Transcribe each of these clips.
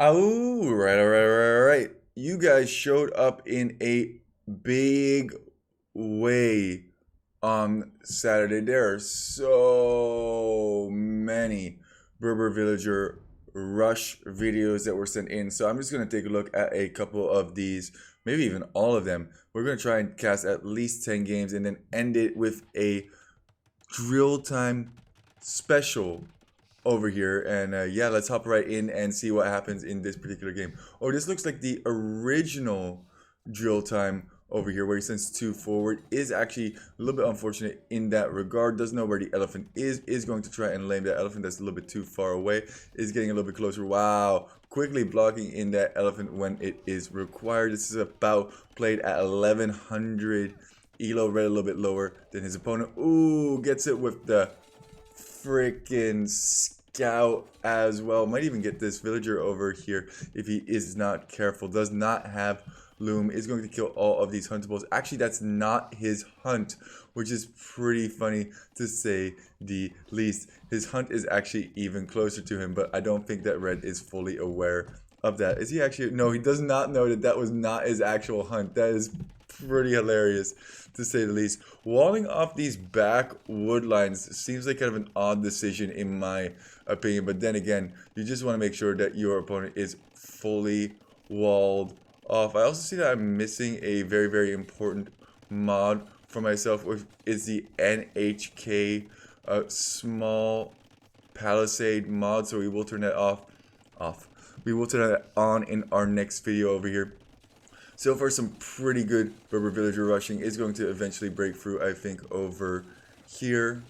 All right. You guys showed up in a big way on Saturday. There are so many Berber villager rush videos that were sent in. So I'm just going to take a look at a couple of these, maybe even all of them. We're going to try and cast at least 10 games and then end it with a drill time special over here. And yeah, let's hop right in and see what happens in this particular game. Oh, this looks like the original drill time over here, where he sends two forward. Is actually a little bit unfortunate in that regard. Doesn't know where the elephant is going to try and lame that elephant that's a little bit too far away. Is getting a little bit closer. Wow, quickly blocking in that elephant when it is required. This is about played at 1100 elo, red a little bit lower than his opponent. Ooh, gets it with the freaking scout as well. Might even get this villager over here if he is not careful. Does not have Loom. Is going to kill all of these huntables. Actually, that's not his hunt, which is pretty funny to say the least. His hunt is actually even closer to him, but I don't think that red is fully aware of that. Is he actually? No, he does not know that that was not his actual hunt. That is pretty hilarious, to say the least. Walling off these back wood lines seems like kind of an odd decision in my opinion, but then again, you just want to make sure that your opponent is fully walled off. I also see that I'm missing a very, very important mod for myself, which is the NHK small palisade mod, so we will turn that off. We will turn that on in our next video over here. So far, some pretty good Berber villager rushing is going to eventually break through, I think, over here.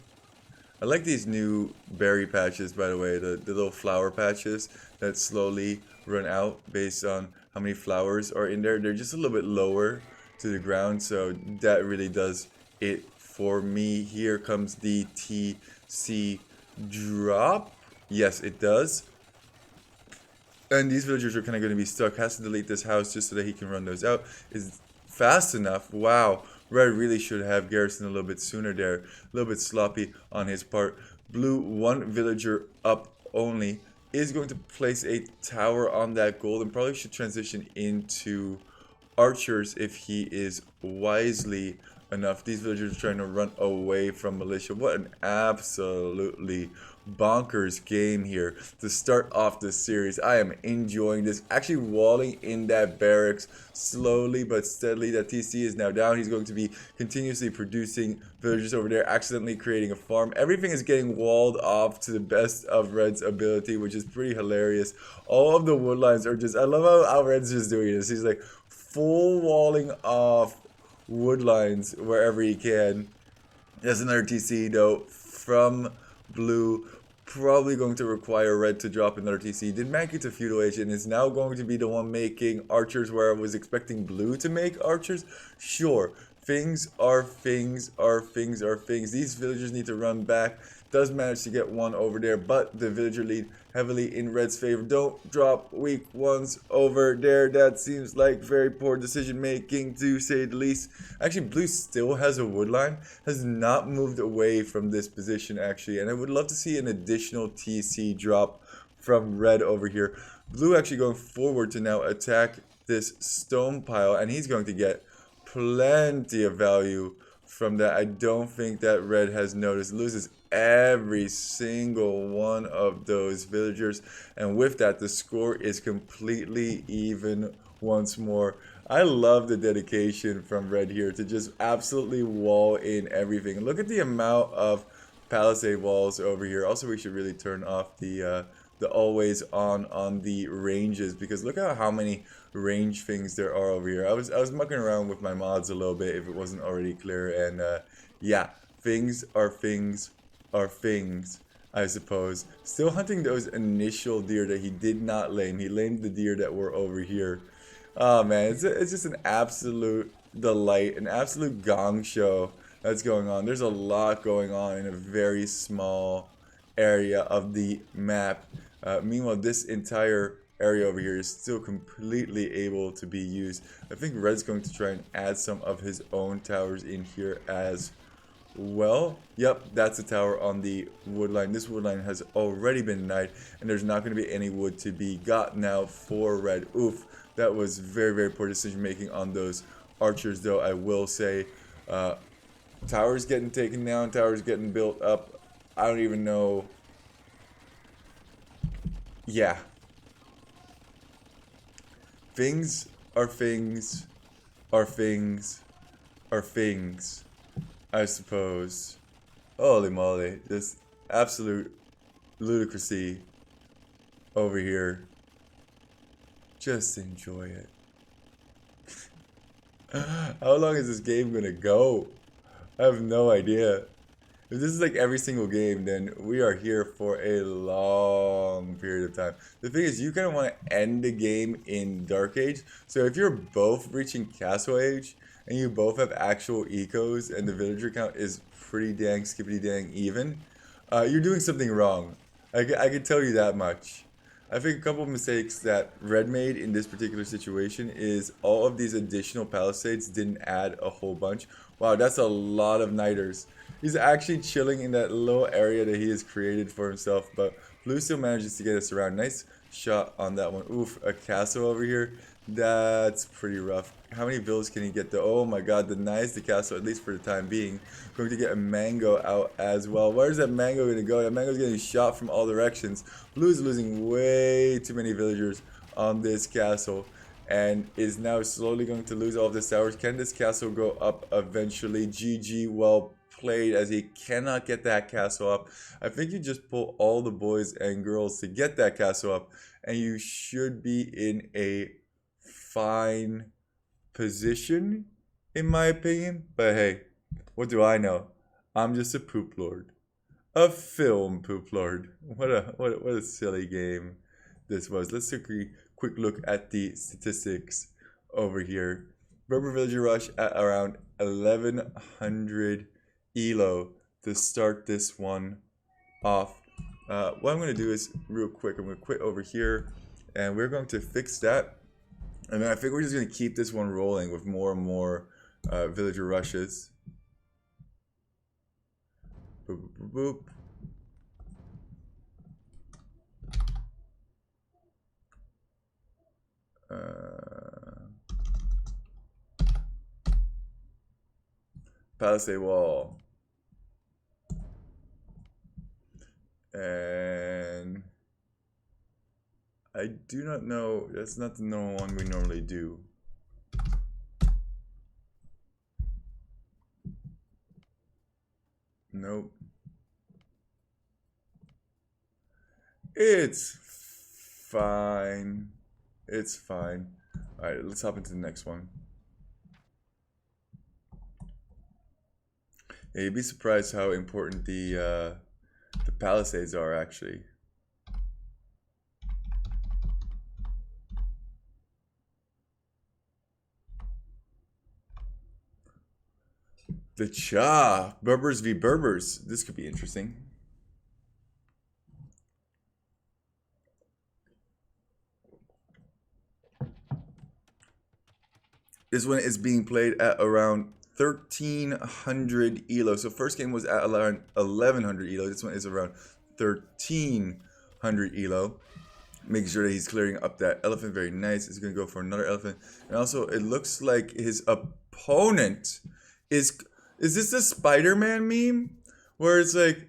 I like these new berry patches, by the way, the little flower patches that slowly run out based on how many flowers are in there. They're just a little bit lower to the ground, so that really does it for me. Here comes the TC drop. Yes, it does. And these villagers are kind of going to be stuck. Has to delete this house just so that he can run those out. Is fast enough. Wow. Red really should have garrison a little bit sooner there. A little bit sloppy on his part. Blue, one villager up only. Is going to place a tower on that gold and probably should transition into archers if he is wisely enough. These villagers are trying to run away from militia. What an absolutely bonkers game here to start off this series. I am enjoying this. Actually walling in that barracks slowly but steadily. That TC is now down. He's going to be continuously producing villagers over there, accidentally creating a farm. Everything is getting walled off to the best of Red's ability, which is pretty hilarious. All of the wood lines are just, I love how Red's just doing this. He's like full walling off wood lines wherever he can. There's another TC though from Blue, probably going to require Red to drop another TC. Did make it to Feudal Age and is now going to be the one making archers where I was expecting Blue to make archers. Sure, things are things. These villagers need to run back. Does manage to get one over there, but the villager lead heavily in Red's favor. Don't drop weak ones over there. That seems like very poor decision making, to say the least. Actually, Blue still has a wood line, has not moved away from this position actually, and I would love to see an additional TC drop from Red over here. Blue actually going forward to now attack this stone pile, and he's going to get plenty of value from that. I don't think that Red has noticed. Loses every single one of those villagers, and with that the score is completely even once more. I love the dedication from Red here to just absolutely wall in everything. Look at the amount of palisade walls over here. Also, we should really turn off the always on the ranges, because look at how many range things there are over here. I was mucking around with my mods a little bit if it wasn't already clear, and yeah, things are things, I suppose. Still hunting those initial deer that he did not lame. He lamed the deer that were over here. Oh man, it's just an absolute delight, an absolute gong show that's going on. There's a lot going on in a very small area of the map. Meanwhile, this entire area over here is still completely able to be used. I think Red's going to try and add some of his own towers in here as Well, yep, that's a tower on the wood line. This wood line has already been denied, and there's not going to be any wood to be got now for red. Oof, that was very, very poor decision making on those archers, though, I will say. Uh, Towers getting taken down, towers getting built up. I don't even know. Yeah. Things are things are things are things, I suppose. Holy moly. This absolute ludicrousy over here. Just enjoy it. How long is this game gonna go? I have no idea. If this is like every single game, then we are here for a long period of time. The thing is, you kind of want to end the game in Dark Age. So if you're both reaching Castle Age, and you both have actual ecos, and the villager count is pretty dang skippity dang even, you're doing something wrong. I can tell you that much. I think a couple of mistakes that Red made in this particular situation is all of these additional palisades didn't add a whole bunch. Wow, that's a lot of nighters. He's actually chilling in that little area that he has created for himself, but Blue still manages to get us around. Nice shot on that one. Oof, a castle over here. That's pretty rough. How many vills can he get though? Oh my god, denies the castle, at least for the time being. Going to get a mango out as well. Where's that mango going to go? That mango's getting shot from all directions. Blue's losing way too many villagers on this castle and is now slowly going to lose all of the towers. Can this castle go up eventually? GG, well played, as he cannot get that castle up. I think you just pull all the boys and girls to get that castle up, and you should be in a fine position, in my opinion. But hey, what do I know? I'm just a poop lord. A film poop lord. What a silly game this was. Let's take a quick look at the statistics over here. Berber Villager Rush at around 1100 elo to start this one off. What I'm going to do is, real quick, I'm going to quit over here, and we're going to fix that. And then I think we're just going to keep this one rolling with more and more villager rushes. Boop, boop, boop, Palisade wall. And I do not know, that's not the normal one we normally do. Nope. It's fine. It's fine. Alright, let's hop into the next one. Yeah, you'd be surprised how important the palisades are, actually. The Cha, Berbers v Berbers. This could be interesting. This one is being played at around 1300 elo. So first game was at around 1100 elo. This one is around 1300 elo. Making sure that he's clearing up that elephant. Very nice. He's going to go for another elephant. And also, it looks like his opponent is... Is this the Spider-Man meme? Where it's like,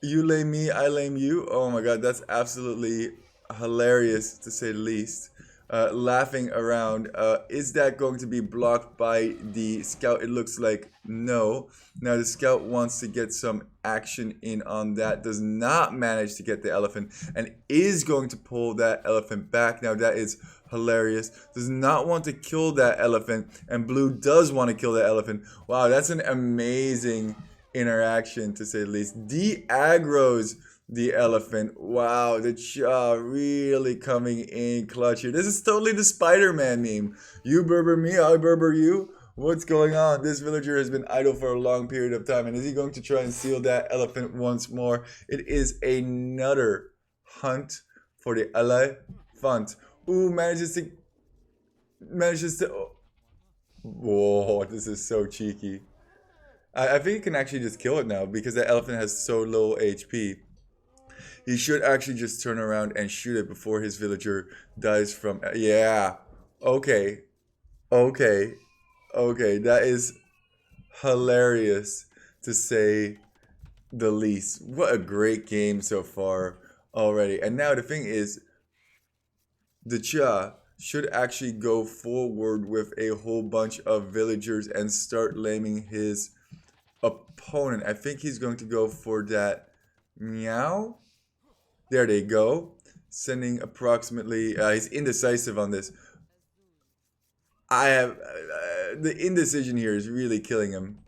you lame me, I lame you? Oh my god, that's absolutely hilarious, to say the least. Laughing around. Is that going to be blocked by the scout? It looks like no. Now the scout wants to get some action in on that. Does not manage to get the elephant and is going to pull that elephant back. Now that is hilarious. Does not want to kill that elephant, and Blue does want to kill that elephant. Wow, that's an amazing interaction, to say the least. De-aggroes the elephant. Wow, the Cha really coming in clutch here. This is totally the Spider-Man meme. You Berber me, I Berber you. What's going on? This villager has been idle for a long period of time, and is he going to try and steal that elephant once more? It is another hunt for the elephant. Ooh, manages to... Oh. Whoa, this is so cheeky. I think he can actually just kill it now because that elephant has so low HP. He should actually just turn around and shoot it before his villager dies from. Yeah. Okay. Okay. Okay. That is hilarious to say the least. What a great game so far already. And now the thing is, the Cha should actually go forward with a whole bunch of villagers and start laming his opponent. I think he's going to go for that meow. There they go. Sending approximately. He's indecisive on this. I have. The indecision here is really killing him.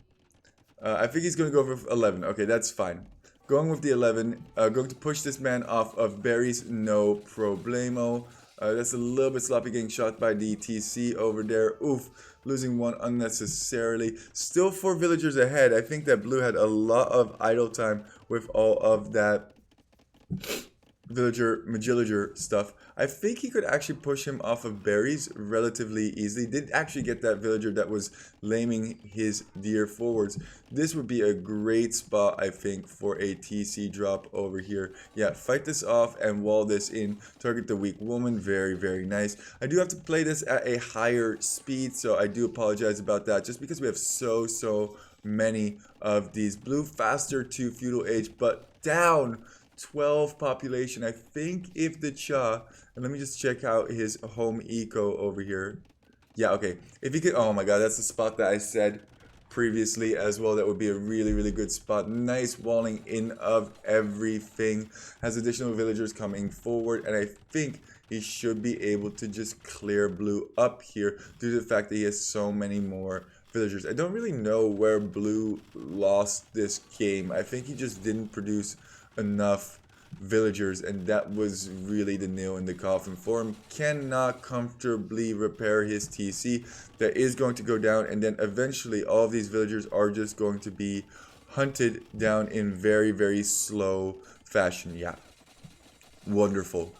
I think he's going to go for 11. Okay, that's fine. Going with the 11. Going to push this man off of berries. No problemo. That's a little bit sloppy getting shot by the TC over there. Oof. Losing one unnecessarily. Still 4 villagers ahead. I think that blue had a lot of idle time with all of that villager stuff. I think he could actually push him off of berries relatively easily. Did actually get that villager that was laming his deer forwards. This would be a great spot, I think, for a TC drop over here. Yeah, fight this off and wall this in. Target the weak woman. Very, very nice. I do have to play this at a higher speed, so I do apologize about that. Just because we have so many of these. Blue faster to feudal age, but down 12 population. I think if the Cha, and let me just check out his home eco over here. Yeah, okay. If he could, oh my god, that's the spot that I said previously as well. That would be a really good spot. Nice walling in of everything. Has additional villagers coming forward, and I think he should be able to just clear blue up here due to the fact that he has so many more villagers. I don't really know where blue lost this game. I think he just didn't produce enough villagers, and that was really the nail in the coffin for him. Cannot comfortably repair his TC. That is going to go down, and then eventually all of these villagers are just going to be hunted down in very slow fashion. Yeah, wonderful,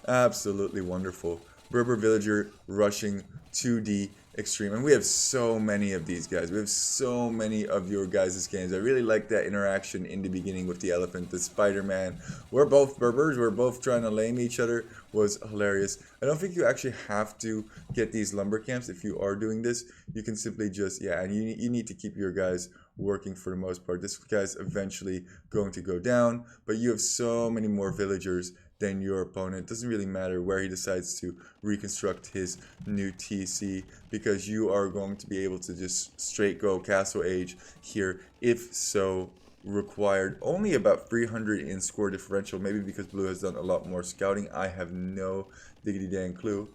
absolutely wonderful. Berber villager rushing to the extreme, and we have so many of these guys. We have so many of your guys' games. I really like that interaction in the beginning with the elephant, the Spider-Man. We're both Berbers, we're both trying to lame each other. Was hilarious. I don't think you actually have to get these lumber camps if you are doing this. You can simply just, yeah, and you need to keep your guys working for the most part. This guy's eventually going to go down, but you have so many more villagers than your opponent. It doesn't really matter where he decides to reconstruct his new TC, because you are going to be able to just straight go castle age here if so required. Only about 300 in score differential, maybe because blue has done a lot more scouting. I have no diggity dang clue.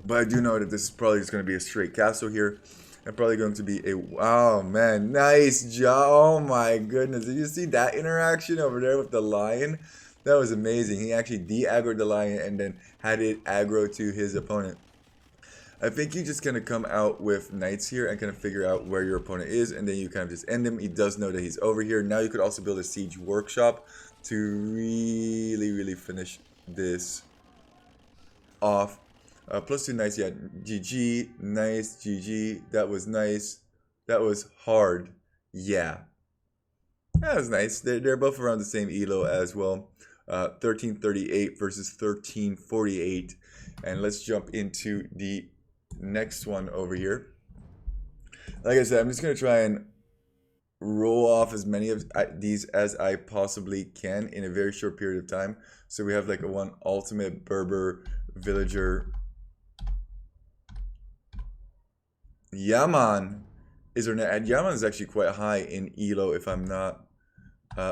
But I do know that this is probably just going to be a straight castle here. And probably going to be a, wow, man, nice job. Oh my goodness. Did you see that interaction over there with the lion? That was amazing. He actually de-aggroed the lion and then had it aggro to his opponent. I think you just kind of come out with knights here and kind of figure out where your opponent is, and then you kind of just end him. He does know that he's over here. Now you could also build a siege workshop to really finish this off. +2 nice, yeah. GG, nice, GG. That was nice. That was hard. Yeah. That was nice. They're both around the same elo as well. 1338 versus 1348. And let's jump into the next one over here. Like I said, I'm just going to try and roll off as many of these as I possibly can in a very short period of time. So we have like a one ultimate Berber villager. Yaman is our net. Yaman is actually quite high in elo if I'm not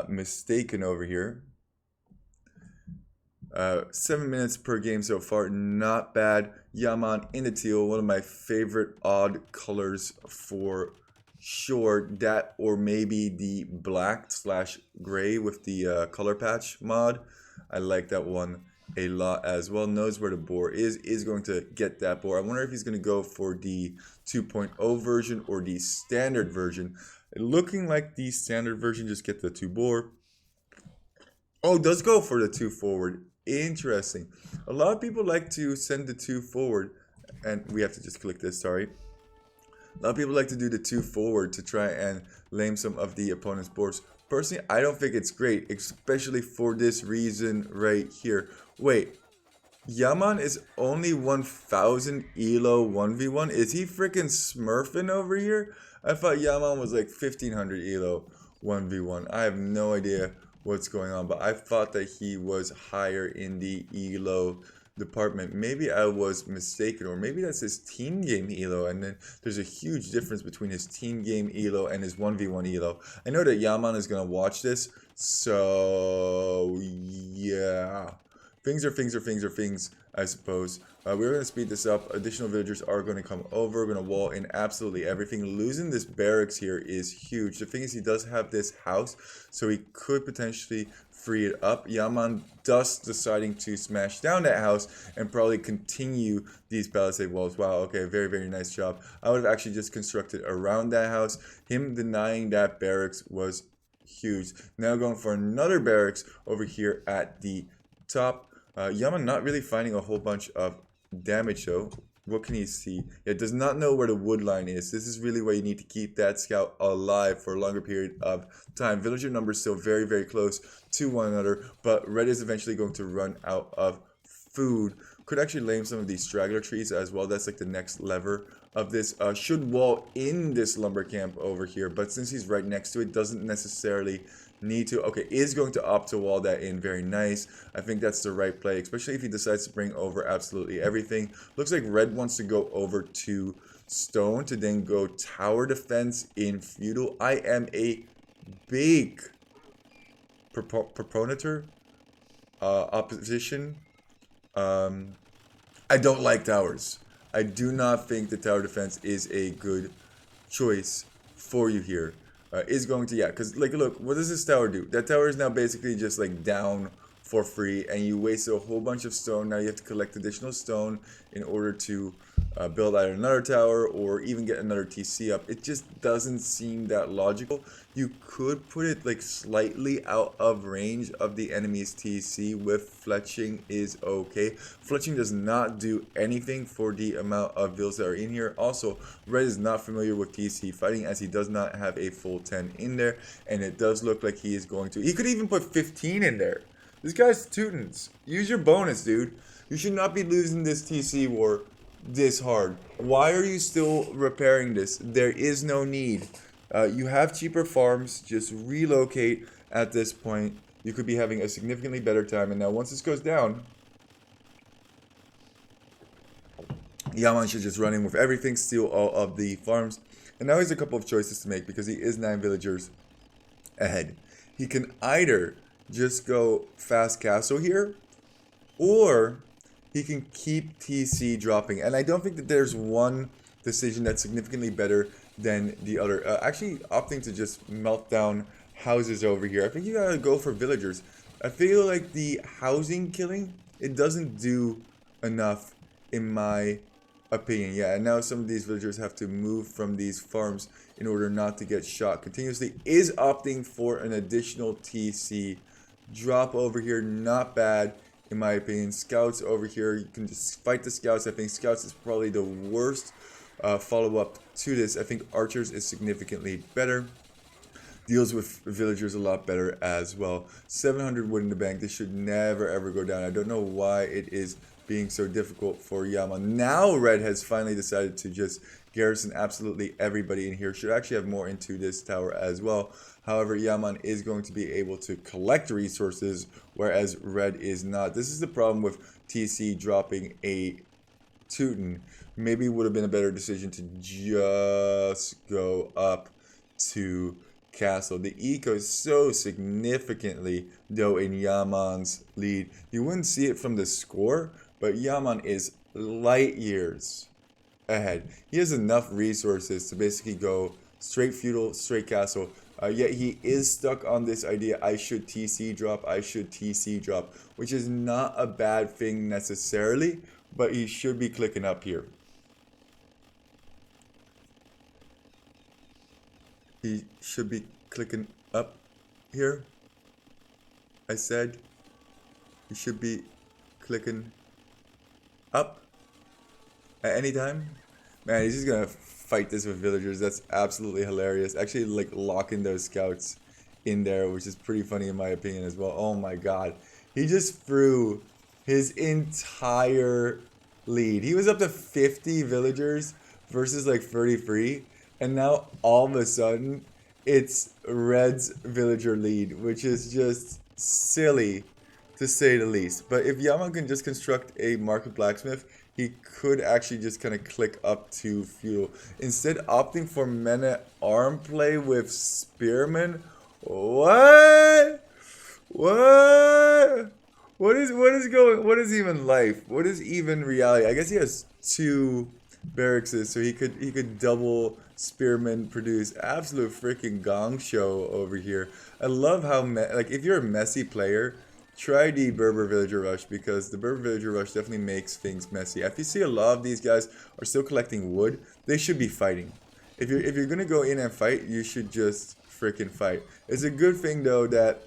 mistaken over here. 7 minutes per game so far, not bad. Yaman in the teal, one of my favorite odd colors for sure. That or maybe the black / gray with the color patch mod. I like that one a lot as well. Knows where the boar is going to get that boar. I wonder if he's going to go for the 2.0 version or the standard version. Looking like the standard version, just get the 2 boar. Oh, does go for the 2 forward. Interesting. A lot of people like to send the 2 forward, and we have to just click this, sorry. A lot of people like to do the 2 forward to try and lame some of the opponent's boards. Personally, I don't think it's great, especially for this reason right here. Wait, Yaman is only 1000 elo 1v1? Is he freaking smurfing over here? I thought Yaman was like 1500 elo 1v1. I have no idea what's going on, but I thought that he was higher in the elo department. Maybe I was mistaken, or maybe that's his team game elo, and then there's a huge difference between his team game elo and his 1v1 elo. I know that Yaman is going to watch this, so yeah. Things are things, I suppose. We're going to speed this up. Additional villagers are going to come over. We're going to wall in absolutely everything. Losing this barracks here is huge. The thing is, he does have this house, so he could potentially free it up. Yaman thus deciding to smash down that house and probably continue these palisade walls. Wow, okay, very nice job. I would have actually just constructed around that house. Him denying that barracks was huge. Now going for another barracks over here at the top. Yaman not really finding a whole bunch of damage though. What can he see? It does not know where the wood line is. This is really where you need to keep that scout alive for a longer period of time. Villager numbers still very close to one another, but red is eventually going to run out of food. Could actually lame some of these straggler trees as well. That's like the next lever of this. Should wall in this lumber camp over here, but since he's right next to it, doesn't necessarily need to. Okay, is going to opt to wall that in. Very nice. I think that's the right play, especially if he decides to bring over absolutely everything. Looks like red wants to go over to stone to then go tower defense in feudal. I am a big proponenter opposition. I don't like towers. I do not think the tower defense is a good choice for you here. Is going to, yeah, because like look, what does this tower do? That tower is now basically just like down for free, and you wasted a whole bunch of stone. Now you have to collect additional stone in order to build either another tower or even get another TC up. It just doesn't seem that logical. You could put it like slightly out of range of the enemy's TC with fletching is okay. Fletching does not do anything for the amount of Vills that are in here. Also, red is not familiar with TC fighting as he does not have a full 10 in there, and it does look like he is going to. He could even put 15 in there. This guy's Teutons. Use your bonus, dude. You should not be losing this TC war this hard. Why are you still repairing this? There is no need. You have cheaper farms. Just relocate at this point. You could be having a significantly better time. And now once this goes down, Yaman should just run in with everything, steal all of the farms. And now he has a couple of choices to make because he is 9 villagers ahead. He can either just go fast castle here, or he can keep TC dropping. And I don't think that there's one decision that's significantly better than the other. Actually opting to just melt down houses over here. I think you gotta go for villagers. I feel like the housing killing, it doesn't do enough in my opinion. Yeah, and now some of these villagers have to move from these farms in order not to get shot continuously. Is opting for an additional TC drop over here. Not bad in my opinion. Scouts over here, you can just fight the scouts. I think scouts is probably the worst follow-up to this. I think archers is significantly better. Deals with villagers a lot better as well. 700 wood in the bank. This should never ever go down. I don't know why it is being so difficult for Yaman. Now red has finally decided to just garrison absolutely everybody in here. Should actually have more into this tower as well. However, Yaman is going to be able to collect resources, whereas red is not. This is the problem with TC dropping a Teuton. Maybe it would have been a better decision to just go up to castle. The eco is so significantly, though, in Yaman's lead. You wouldn't see it from the score, but Yaman is light years ahead. He has enough resources to basically go straight feudal, straight castle. Yet he is stuck on this idea, I should TC drop, which is not a bad thing necessarily, but he should be clicking up here. He should be clicking up here. I said he should be clicking up at any time. Man, he's just gonna fight this with villagers. That's absolutely hilarious. Actually, like locking those scouts in there, which is pretty funny in my opinion as well. Oh my god. He just threw his entire lead. He was up to 50 villagers versus like 33. And now all of a sudden, it's Red's villager lead, which is just silly to say the least. But if Yaman can just construct a market blacksmith, he could actually just kind of click up to feudal. Instead, opting for men-at-arm play with spearmen. What? What? What is even life? What is even reality? I guess he has two barracks, so he could double spearmen produce. Absolute freaking gong show over here. I love how like if you're a messy player, try the Berber Villager Rush, because the Berber Villager Rush definitely makes things messy. If you see a lot of these guys are still collecting wood, they should be fighting. If you're gonna go in and fight, you should just freaking fight. It's a good thing though that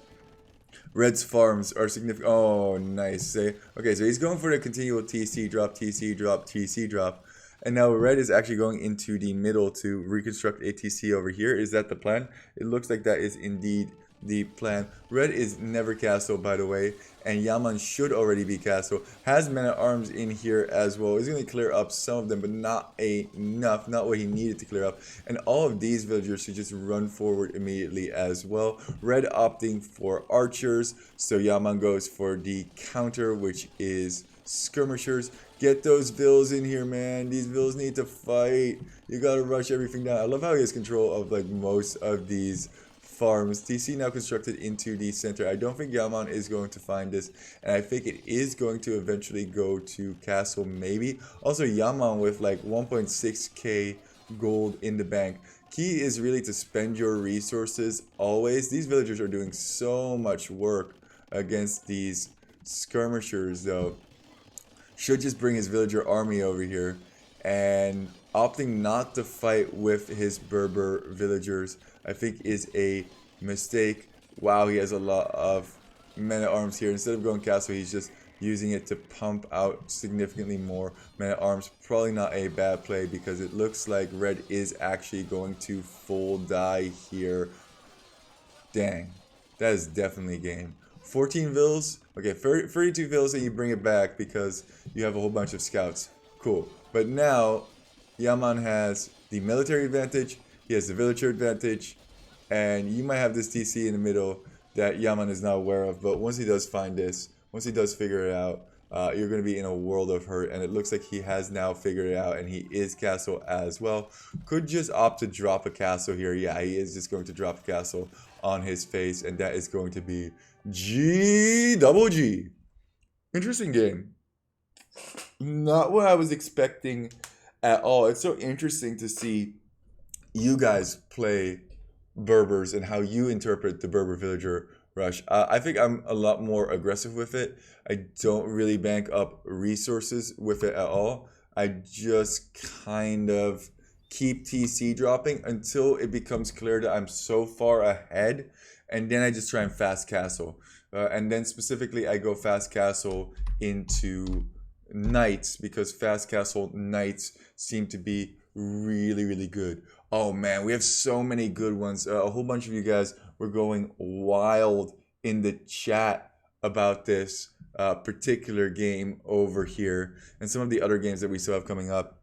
Red's farms are significant. Oh, nice. Okay, so he's going for the continual TC drop, TC drop, TC drop. And now Red is actually going into the middle to reconstruct a TC over here. Is that the plan? It looks like that is indeed the plan. Red is never castle, by the way, and Yaman should already be castle. Has men at arms in here as well. He's going to clear up some of them, but not enough, not what he needed to clear up. And all of these villagers should just run forward immediately as well. Red opting for archers, so Yaman goes for the counter, which is skirmishers. Get those Vills in here, man. These Vills need to fight. You gotta rush everything down. I love how he has control of like most of these farms. TC now constructed into the center. I don't think Yaman is going to find this, and I think it is going to eventually go to castle, maybe. Also, Yaman with like 1.6k gold in the bank. Key is really to spend your resources always. These villagers are doing so much work against these skirmishers, though. Should just bring his villager army over here, and opting not to fight with his Berber villagers, I think, is a mistake. Wow, he has a lot of men at arms here. Instead of going castle, he's just using it to pump out significantly more men at arms. Probably not a bad play, because it looks like Red is actually going to full die here. Dang, that is definitely game. 14 Vills, okay, 32 Vills, and you bring it back because you have a whole bunch of scouts. Cool. But now, Yaman has the military advantage, he has the villager advantage, and you might have this TC in the middle that Yaman is not aware of. But once he does find this, once he does figure it out, you're going to be in a world of hurt. And it looks like he has now figured it out, and he is castle as well. Could just opt to drop a castle here. Yeah, he is just going to drop a castle on his face, and that is going to be G. Interesting game. Not what I was expecting at all. It's so interesting to see you guys play Berbers and how you interpret the Berber Villager Rush. I think I'm a lot more aggressive with it. I don't really bank up resources with it at all. I just kind of keep TC dropping until it becomes clear that I'm so far ahead, and then I just try and fast castle. And then specifically I go fast castle into knights, because fast castle knights seem to be really, really good. Oh man, we have so many good ones. A whole bunch of you guys were going wild in the chat about this particular game over here. And some of the other games that we still have coming up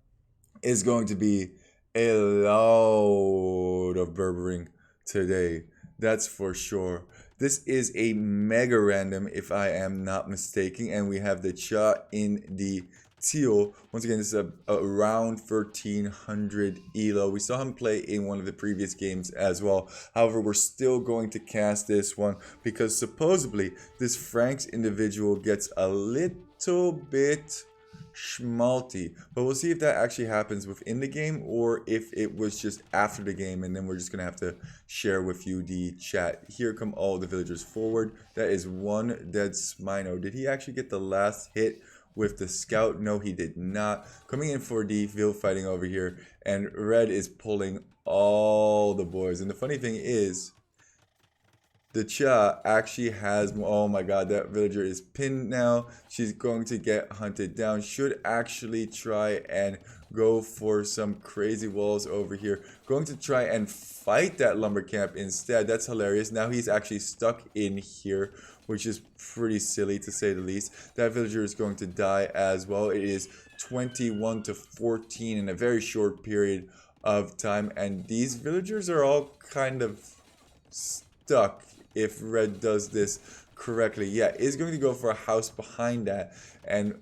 is going to be a lot of Berbering today. That's for sure. This is a mega random, if I am not mistaken, and we have the Cha in the teal. Once again, this is around 1300 elo. We saw him play in one of the previous games as well. However, we're still going to cast this one because supposedly this Frank's individual gets a little bit schmalty, but we'll see if that actually happens within the game or if it was just after the game, and then we're just gonna have to share with you the chat. Here come all the villagers forward. That is one dead Smino. Did he actually get the last hit with the scout? No, he did not. Coming in for the Vill fighting over here, and Red is pulling all the boys. And the funny thing is, The Cha actually has, oh my god, that villager is pinned now. She's going to get hunted down. Should actually try and go for some crazy walls over here. Going to try and fight that lumber camp instead. That's hilarious. Now he's actually stuck in here, which is pretty silly to say the least. That villager is going to die as well. It is 21 to 14 in a very short period of time. And these villagers are all kind of stuck if red does this correctly. Yeah, is going to go for a house behind that. And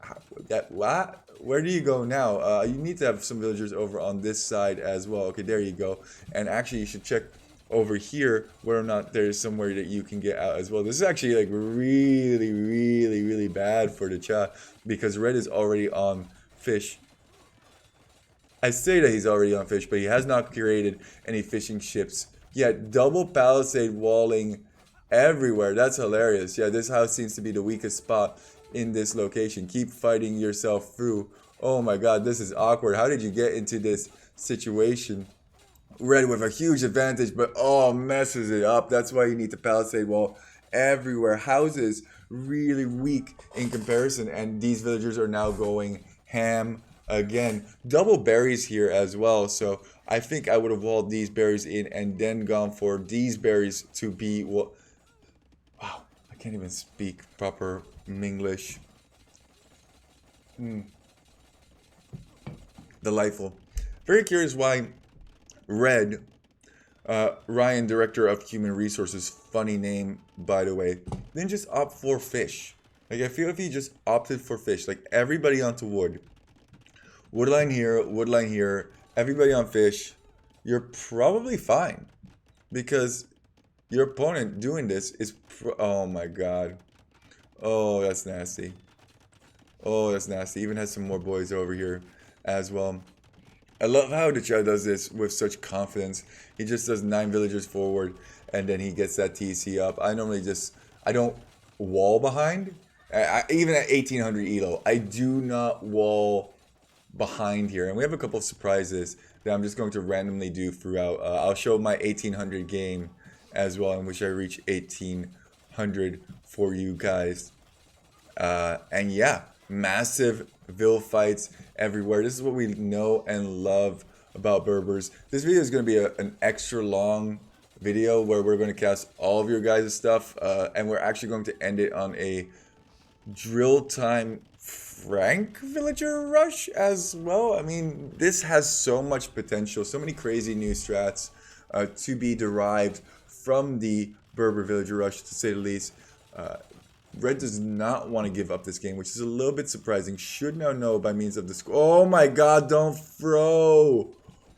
that, what? Where do you go now? You need to have some villagers over on this side as well. Okay, there you go. And actually, you should check over here whether or not there's somewhere that you can get out as well. This is actually like really, really, really bad for the chat because red is already on fish. I say that he's already on fish, but he has not created any fishing ships yet. Double palisade walling everywhere. That's hilarious. Yeah, this house seems to be the weakest spot in this location. Keep fighting yourself through. Oh my god, this is awkward. How did you get into this situation? Red with a huge advantage, but oh, messes it up. That's why you need the palisade wall everywhere. Houses really weak in comparison, and these villagers are now going ham again. Double berries here as well, so I think I would have walled these berries in and then gone for these berries to be what. Wow, I can't even speak proper Minglish. Delightful. Very curious why Red, Ryan, Director of Human Resources, funny name, by the way, didn't just opt for fish. Like, I feel if he just opted for fish, like everybody onto wood, woodline here, everybody on fish, you're probably fine. Because your opponent doing this is, oh my god. Oh, that's nasty. Oh, that's nasty. Even has some more boys over here as well. I love how the Chad does this with such confidence. He just does 9 villagers forward, and then he gets that TC up. I normally just, I don't wall behind. Even at 1800 elo, I do not wall behind here. And we have a couple of surprises that I'm just going to randomly do throughout. I'll show my 1800 game as well, in which I reach 1800 for you guys. And yeah, massive Vill fights everywhere. This is what we know and love about Berbers. This video is going to be an extra long video where we're going to cast all of your guys' stuff. And we're actually going to end it on a drill time Frank villager rush as well. I mean, this has so much potential, so many crazy new strats to be derived from the Berber villager rush, to say the least. Red does not want to give up this game, which is a little bit surprising. Should now know by means of the score. Oh my god, don't throw!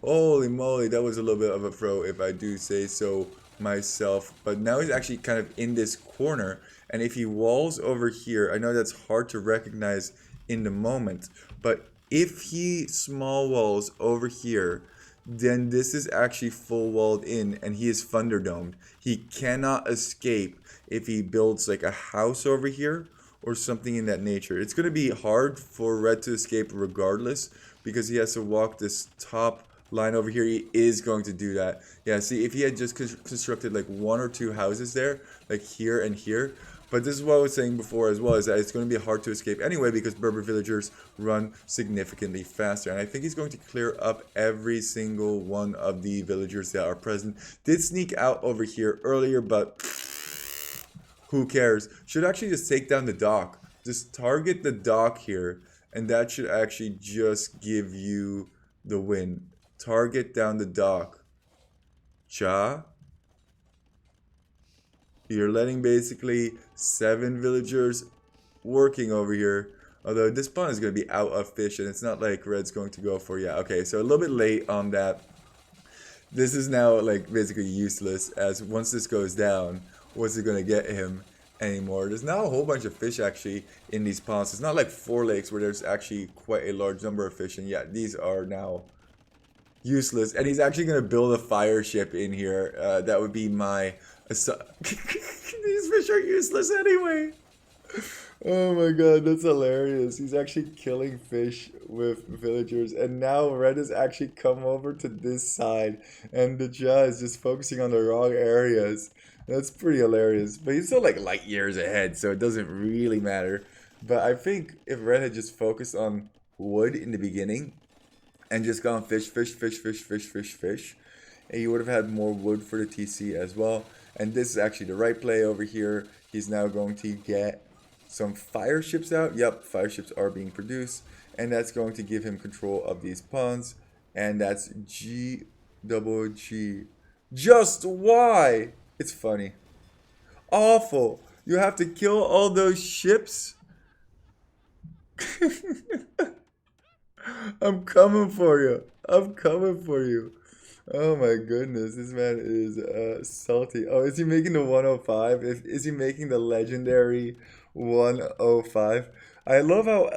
Holy moly, that was a little bit of a throw, if I do say so myself. But now he's actually kind of in this corner, and if he walls over here, I know that's hard to recognize in the moment, but if he small walls over here, then this is actually full walled in, and he is thunderdomed. He cannot escape if he builds like a house over here or something in that nature. It's going to be hard for red to escape regardless, because he has to walk this top line over here. He is going to do that. Yeah, see, if he had just constructed like 1 or 2 houses there, like here and here. But this is what I was saying before as well, is that it's going to be hard to escape anyway, because Berber villagers run significantly faster. And I think he's going to clear up every single one of the villagers that are present. Did sneak out over here earlier, but who cares? Should actually just take down the dock. Just target the dock here, and that should actually just give you the win. Target down the dock. Cha. You're letting basically 7 villagers working over here. Although this spawn is going to be out of fish, and it's not like red's going to go for, yeah, okay, so a little bit late on that. This is now like basically useless, as once this goes down, what's it going to get him anymore? There's now a whole bunch of fish actually in these ponds. It's not like 4 lakes where there's actually quite a large number of fish, and yeah, these are now useless. And he's actually going to build a fire ship in here. That would be my... These fish are useless anyway. Oh my god, that's hilarious. He's actually killing fish with villagers, and now red has actually come over to this side, and the Ja is just focusing on the wrong areas. That's pretty hilarious. But he's still like light years ahead, so it doesn't really matter. But I think if Red had just focused on wood in the beginning and just gone fish, fish, fish, fish, fish, fish, fish, and he would have had more wood for the TC as well. And this is actually the right play over here. He's now going to get some fire ships out. Yep, fire ships are being produced. And that's going to give him control of these pawns. And that's G double G. Just why? It's funny. Awful. You have to kill all those ships? I'm coming for you. I'm coming for you. Oh my goodness, this man is salty. Oh, is he making the 105? Is he making the legendary 105? I love how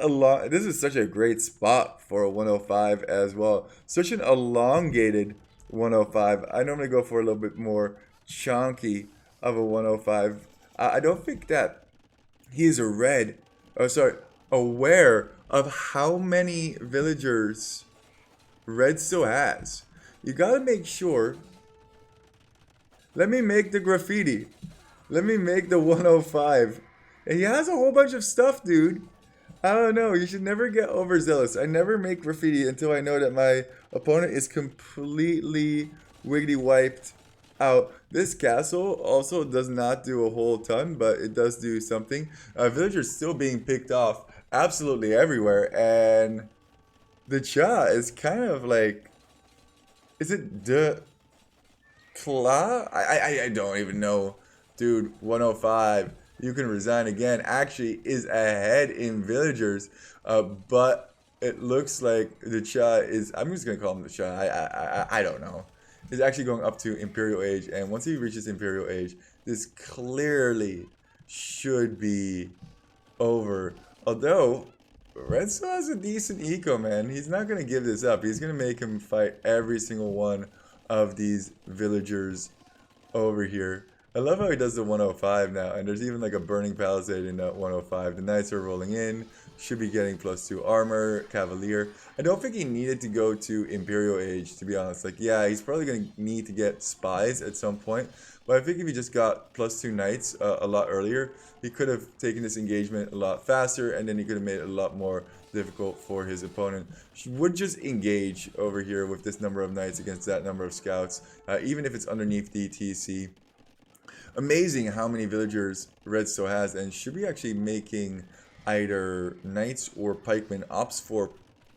this is such a great spot for a 105 as well. Such an elongated 105. I normally go for a little bit more chunky of a 105. I don't think that he is aware of how many villagers Red still has. You gotta make sure. Let me make the graffiti. Let me make the 105. And he has a whole bunch of stuff, dude. I don't know. You should never get overzealous. I never make graffiti until I know that my opponent is completely wiggity wiped out. This castle also does not do a whole ton, but it does do something. Villagers still being picked off absolutely everywhere. And the Cha is kind of like... Is it the Kla? I don't even know. Dude, 105. You can resign again. Actually is ahead in villagers. But it looks like the Cha is... I'm just going to call him the Cha. I don't know. He's actually going up to Imperial Age. And once he reaches Imperial Age, this clearly should be over. Although... Red still has a decent eco, man. He's not going to give this up. He's going to make him fight every single one of these villagers over here. I love how he does the 105 now. And there's even like a burning palisade in that 105. The knights are rolling in. Should be getting +2 armor. Cavalier. I don't think he needed to go to Imperial Age, to be honest. Like, yeah, he's probably going to need to get spies at some point. But I think if he just got +2 knights a lot earlier, he could have taken this engagement a lot faster, and then he could have made it a lot more difficult for his opponent. He would just engage over here with this number of knights against that number of scouts, even if it's underneath the TC. Amazing how many villagers Red still has, and should be actually making either knights or pikemen. Opts for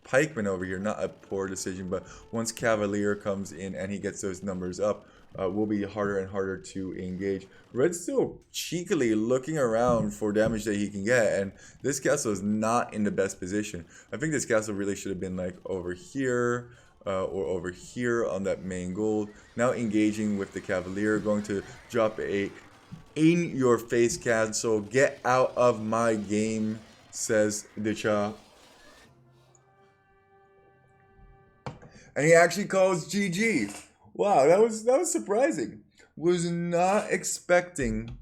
pikemen over here, not a poor decision, but once Cavalier comes in and he gets those numbers up, will be harder and harder to engage. Red's still cheekily looking around for damage that he can get, and this castle is not in the best position. I think this castle really should have been like over here, or over here on that main gold. Now engaging with the Cavalier, going to drop a in-your-face castle. Get out of my game, says Dicha. And he actually calls GG. Wow, that was surprising. Was not expecting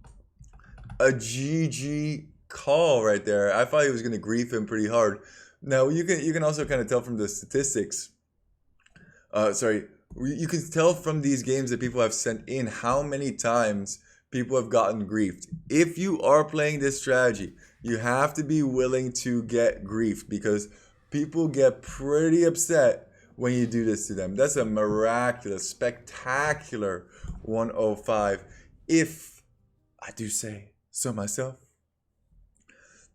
a GG call right there. I thought he was gonna grief him pretty hard. Now you can also kind of tell from the statistics. You can tell from these games that people have sent in how many times people have gotten griefed. If you are playing this strategy, you have to be willing to get griefed because people get pretty upset when you do this to them. That's a miraculous, spectacular 105, if I do say so myself.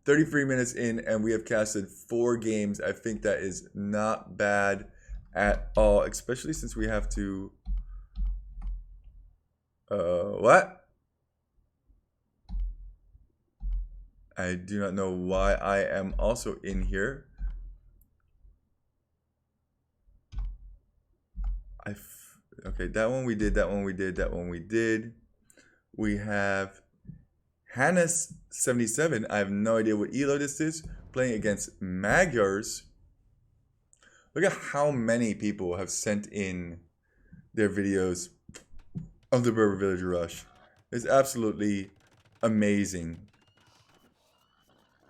33 minutes in, and we have casted 4 games. I think that is not bad at all, especially since we have to... what? I do not know why I am also in here. Okay, that one we did, that one we did, that one we did. We have Hannes77. I have no idea what elo this is. Playing against Magyars. Look at how many people have sent in their videos of the Berber Village Rush. It's absolutely amazing,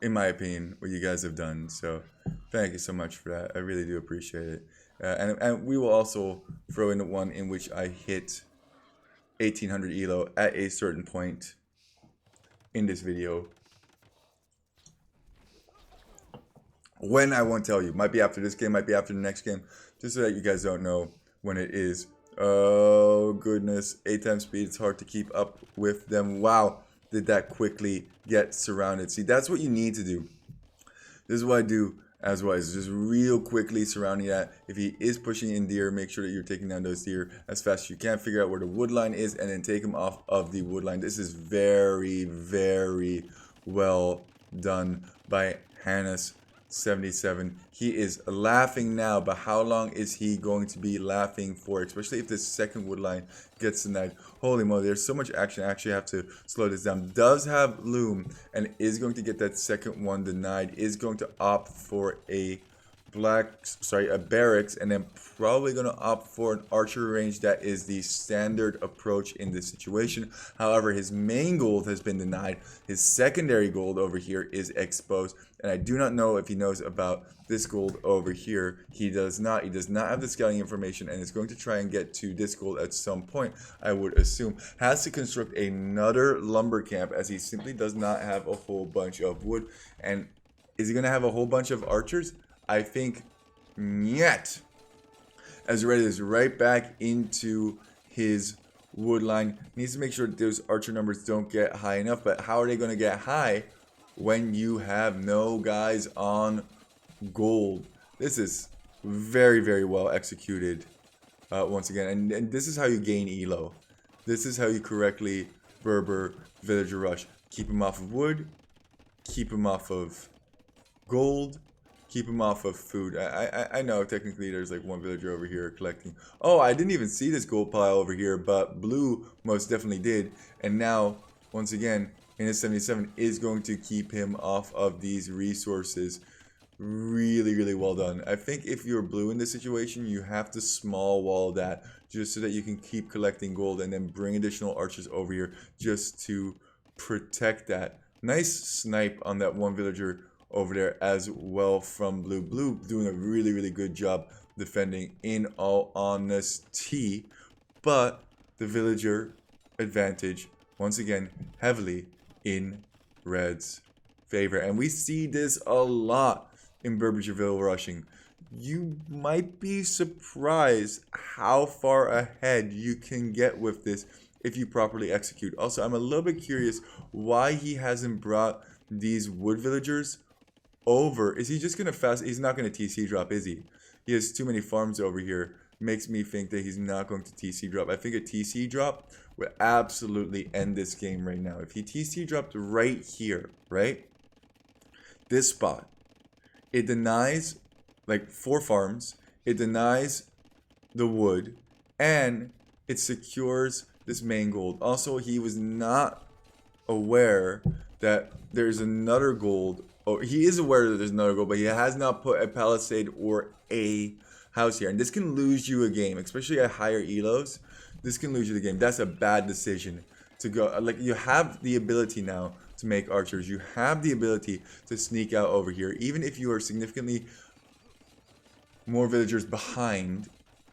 in my opinion, what you guys have done. So thank you so much for that. I really do appreciate it. And we will also throw in the one in which I hit 1800 elo at a certain point in this video. When, I won't tell you. Might be after this game, might be after the next game. Just so that you guys don't know when it is. Oh, goodness. 8 times speed. It's hard to keep up with them. Wow. Did that quickly get surrounded. See, that's what you need to do. This is what I do as well. Is just real quickly surrounding that. If he is pushing in deer, make sure that you're taking down those deer as fast as you can. Figure out where the wood line is and then take him off of the wood line. This is very, very well done by Hannes 77. He is laughing now, but how long is he going to be laughing for? Especially if this second wood line gets denied. Holy moly, there's so much action. I actually have to slow this down. Does have Loom and is going to get that second one denied. Is going to opt for a barracks, and then probably going to opt for an archery range. That is the standard approach in this situation. However, his main gold has been denied. His secondary gold over here is exposed, and I do not know if he knows about this gold over here. He does not. He does not have the scouting information, and is going to try and get to this gold at some point, I would assume. Has to construct another lumber camp, as he simply does not have a whole bunch of wood. And is he going to have a whole bunch of archers? I think yet. As Red is right back into his wood line. Needs to make sure that those archer numbers don't get high enough. But how are they going to get high when you have no guys on gold? This is very, very well executed once again. And this is how you gain elo. This is how you correctly Berber villager rush. Keep him off of wood. Keep him off of gold. Keep him off of food. I know technically there's like one villager over here collecting. Oh, I didn't even see this gold pile over here, but blue most definitely did. And now, once again, Hannes 77 is going to keep him off of these resources. Really, really well done. I think if you're blue in this situation, you have to small wall that just so that you can keep collecting gold and then bring additional archers over here just to protect that. Nice snipe on that one villager over there as well from blue. Blue doing a really, really good job defending in all honesty. But the villager advantage, once again, heavily in red's favor. And we see this a lot in Berber Vill rushing. You might be surprised how far ahead you can get with this if you properly execute. Also, I'm a little bit curious why he hasn't brought these wood villagers over. Is he just gonna fast? He's not gonna TC drop, is he? He has too many farms over here. Makes me think that he's not going to TC drop. I think a TC drop would absolutely end this game right now. If he TC dropped right here, right? This spot, it denies like 4 farms. It denies the wood, and it secures this main gold. Also, he was not aware that there's another gold. Oh, he is aware that there's another goal, but he has not put a palisade or a house here. And this can lose you a game, especially at higher elos. This can lose you the game. That's a bad decision to go. Like, you have the ability now to make archers. You have the ability to sneak out over here. Even if you are significantly more villagers behind,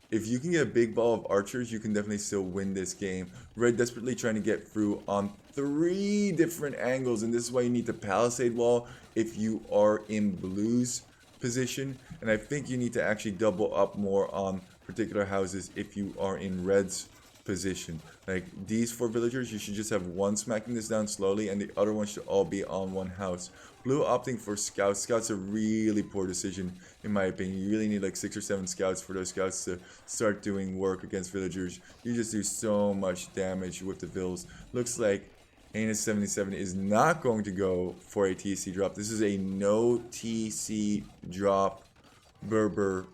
if you can get a big ball of archers, you can definitely still win this game. Red desperately trying to get through on 3 different angles, and this is why you need the palisade wall if you are in blue's position. And I think you need to actually double up more on particular houses if you are in red's position. Like these 4 villagers, you should just have one smacking this down slowly, and the other one should all be on one house. Blue opting for scouts. Scouts are a really poor decision in my opinion. You really need like 6 or 7 scouts for those scouts to start doing work against villagers. You just do so much damage with the Vills. Looks like Hannes 77 is not going to go for a TC drop. This is a no TC drop Berber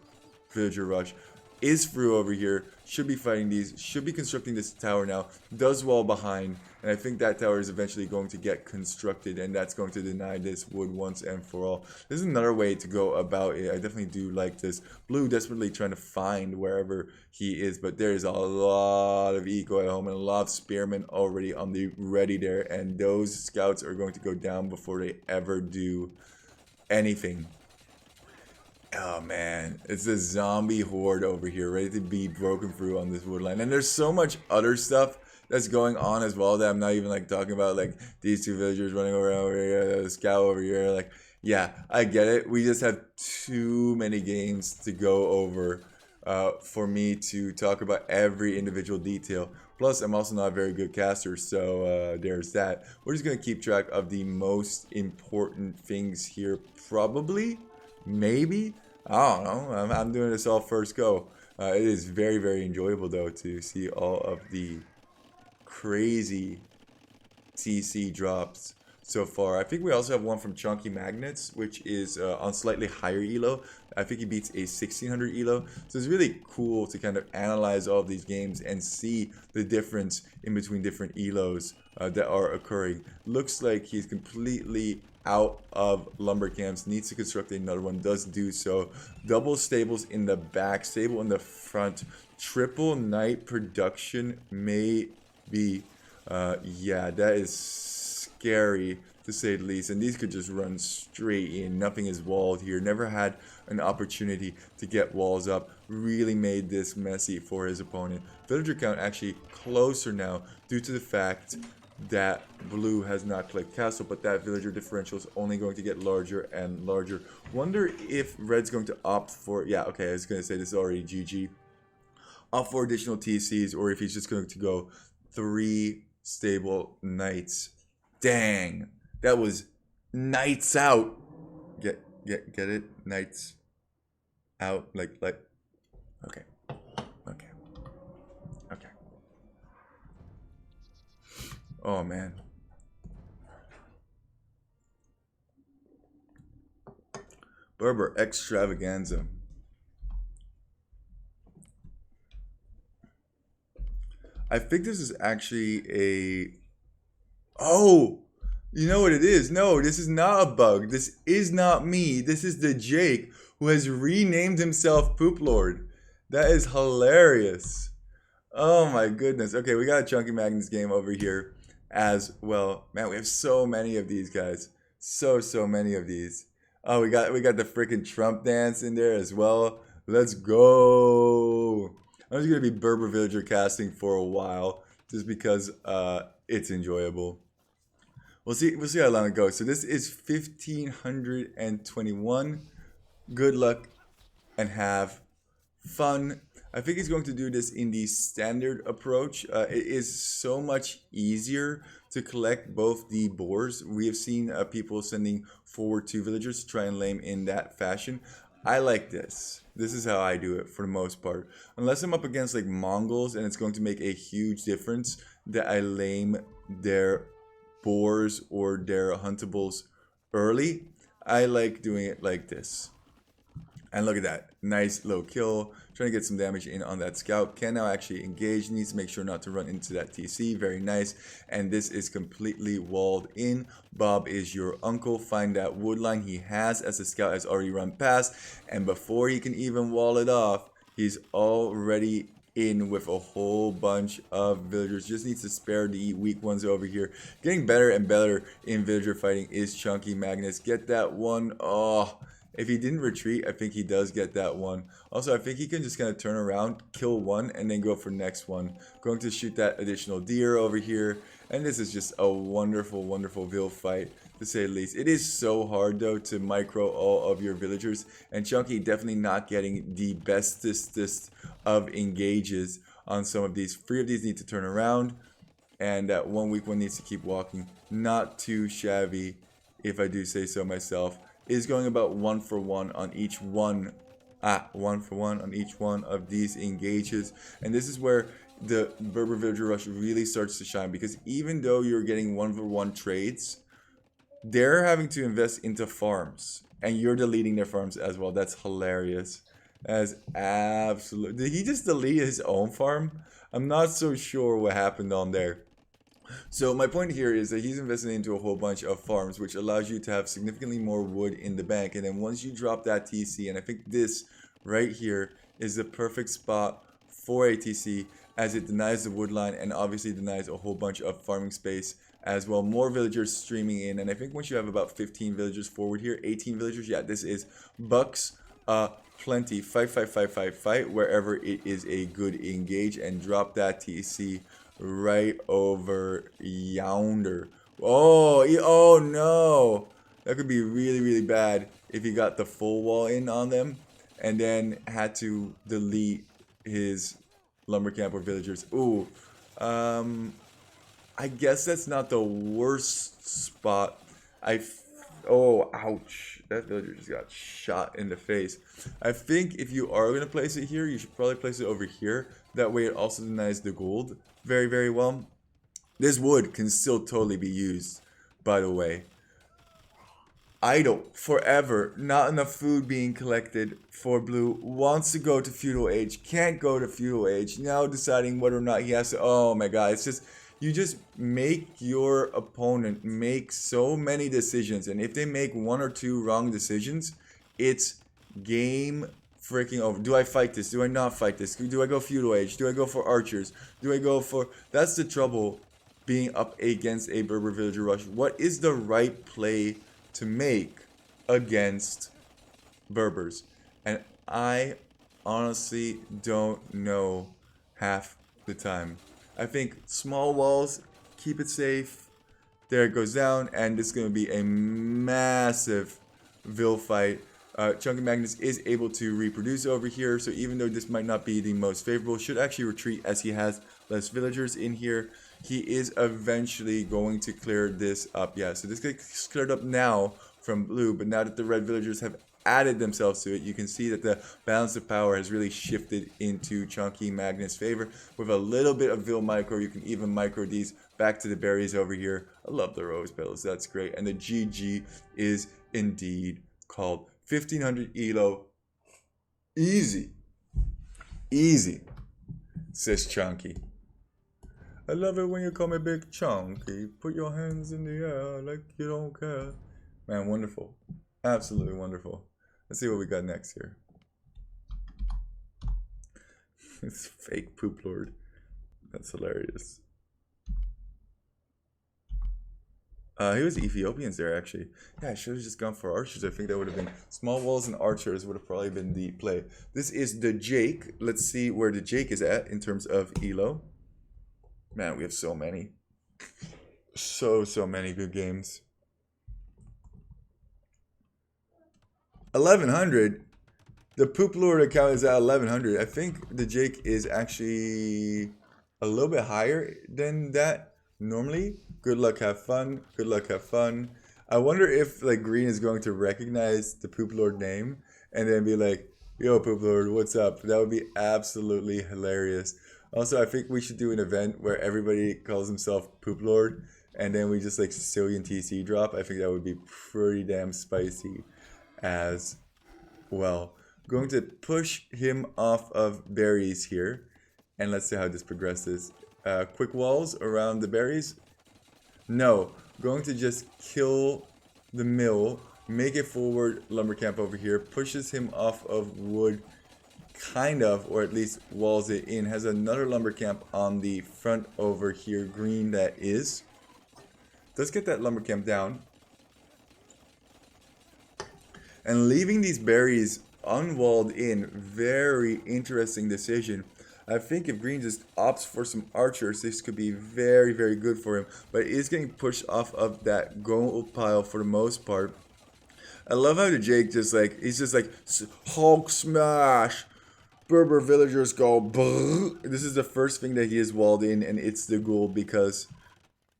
villager rush. Is through over here. Should be fighting these. Should be constructing this tower now. Does well behind. And I think that tower is eventually going to get constructed. And that's going to deny this wood once and for all. This is another way to go about it. I definitely do like this. Blue desperately trying to find wherever he is. But there's a lot of eco at home. And a lot of spearmen already on the ready there. And those scouts are going to go down before they ever do anything. Oh man, it's a zombie horde over here ready to be broken through on this wood line. And there's so much other stuff that's going on as well that I'm not even like talking about, like these two villagers running around over here, the scout over here. Like, yeah, I get it. We just have too many games to go over for me to talk about every individual detail. Plus, I'm also not a very good caster, so there's that. We're just gonna keep track of the most important things here, probably, maybe. I don't know. I'm doing this all first go. It is very, very enjoyable though to see all of the crazy TC drops so far. I think we also have one from Chunky Magnets, which is on slightly higher elo. I think he beats a 1600 elo. So it's really cool to kind of analyze all of these games and see the difference in between different elos that are occurring. Looks like he's completely out of lumber camps, needs to construct another one, does do so. Double stables in the back, stable in the front, triple night production maybe. Yeah, that is scary to say the least. And these could just run straight in. Nothing is walled here. Never had an opportunity to get walls up. Really made this messy for his opponent. Villager count actually closer now due to the fact that blue has not clicked castle, but that villager differential is only going to get larger and larger. Wonder if red's going to opt for, yeah, okay, I was going to say this is already GG. Opt for additional TCs, or if he's just going to go 3 stable knights. Dang, that was knights out. Get it? Knights out, like, okay, okay, okay. Oh man. Berber extravaganza. I think this is actually a... Oh! You know what it is? No, this is not a bug. This is not me. This is the Jake who has renamed himself Poop Lord. That is hilarious. Oh my goodness. Okay, we got a Chunky Magnus game over here as well. Man, we have so many of these guys. So many of these. Oh, we got the freaking Trump dance in there as well. Let's go. I'm just gonna be Berber Villager casting for a while, just because it's enjoyable. We'll see how long it goes. So this is 1521. Good luck and have fun. I think he's going to do this in the standard approach. It is so much easier to collect both the boars. We have seen people sending forward 2 villagers to try and lame in that fashion. I like this. This is how I do it for the most part. Unless I'm up against like Mongols and it's going to make a huge difference that I lame their boars or their huntables early, I like doing it like this. And look at that. Nice low kill. Trying to get some damage in on that scout. Can now actually engage. Needs to make sure not to run into that TC. Very nice. And this is completely walled in. Bob is your uncle. Find that wood line he has as the scout has already run past. And before he can even wall it off, he's already in with a whole bunch of villagers. Just needs to spare the weak ones over here. Getting better and better in villager fighting is Chunky Magnus. Get that one. Oh, if he didn't retreat, I think he does get that one. Also, I think he can just kind of turn around, kill one, and then go for next one. Going to shoot that additional deer over here. And this is just a wonderful, wonderful Vill fight, to say the least. It is so hard, though, to micro all of your villagers. And Chunky definitely not getting the bestest of engages on some of these. 3 of these need to turn around. And that one weak one needs to keep walking. Not too shabby, if I do say so myself. Is going about 1 for 1 on each one. 1 for 1 on each one of these engages. And this is where the Berber Villager Rush really starts to shine, because even though you're getting 1 for 1 trades, they're having to invest into farms. And you're deleting their farms as well. That's hilarious. That's absolute. Did he just delete his own farm? I'm not so sure what happened on there. So my point here is that he's investing into a whole bunch of farms, which allows you to have significantly more wood in the bank. And then once you drop that TC, and I think this right here is the perfect spot for a TC, as it denies the wood line and obviously denies a whole bunch of farming space as well. More villagers streaming in, and I think once you have about 15 villagers forward here, 18 villagers, yeah, this is bucks plenty. Fight wherever it is a good engage, and drop that TC right over yonder. Oh, oh no. That could be really, really bad if he got the full wall in on them and then had to delete his lumber camp or villagers. Ooh. Um, I guess that's not the worst spot. Oh, ouch. That villager just got shot in the face. I think if you are going to place it here, you should probably place it over here. That way it also denies the gold very, very well. This wood can still totally be used, by the way. Idle forever, not enough food being collected for blue, wants to go to feudal age, can't go to feudal age, now deciding whether or not he has to. Oh my god, it's just, you just make your opponent make so many decisions, and if they make one or two wrong decisions, it's game freaking over. Do I fight this? Do I not fight this? Do I go feudal age? Do I go for archers? Do I go for, that's the trouble being up against a Berber villager rush. What is the right play to make against Berbers? And I honestly don't know half the time. I think small walls, keep it safe. There it goes down, and this is going to be a massive Vill fight. Chunky Magnus is able to reproduce over here, so even though this might not be the most favorable, should actually retreat as he has less villagers in here. He is eventually going to clear this up. Yeah, so this gets cleared up now from blue, but now that the red villagers have added themselves to it, you can see that the balance of power has really shifted into Chunky Magnus' favor. With a little bit of Vill micro, you can even micro these back to the berries over here. I love the rose petals, that's great. And the GG is indeed called. 1500 elo, easy, easy, says Chunky. I love it when you call me Big Chunky. Put your hands in the air like you don't care. Man, wonderful. Absolutely wonderful. Let's see what we got next here. It's fake poop lord. That's hilarious. He was Ethiopians there, actually. Yeah, I should have just gone for archers. I think that would have been... Small walls and archers would have probably been the play. This is the Jake. Let's see where the Jake is at in terms of elo. Man, we have so many. So many good games. 1100? The Poop Lord account is at 1100. I think the Jake is actually a little bit higher than that normally. Good luck, have fun. Good luck, have fun. I wonder if like Green is going to recognize the Poop Lord name and then be like, yo, Poop Lord, what's up? That would be absolutely hilarious. Also, I think we should do an event where everybody calls himself Poop Lord and then we just like Sicilian TC drop. I think that would be pretty damn spicy as well. Going to push him off of berries here. And let's see how this progresses. Quick walls around the berries. No. Going to just kill the mill. Make it forward lumber camp over here. Pushes him off of wood. Kind of. Or at least walls it in. Has another lumber camp on the front over here. Green that is. Let's get that lumber camp down. And leaving these berries unwalled in, very interesting decision. I think if Green just opts for some archers, this could be very, very good for him. But he is getting pushed off of that gold pile for the most part. I love how the Jake just like, he's just like, Hulk smash. Berber villagers go, brrr. This is the first thing that he is walled in, and it's the goal because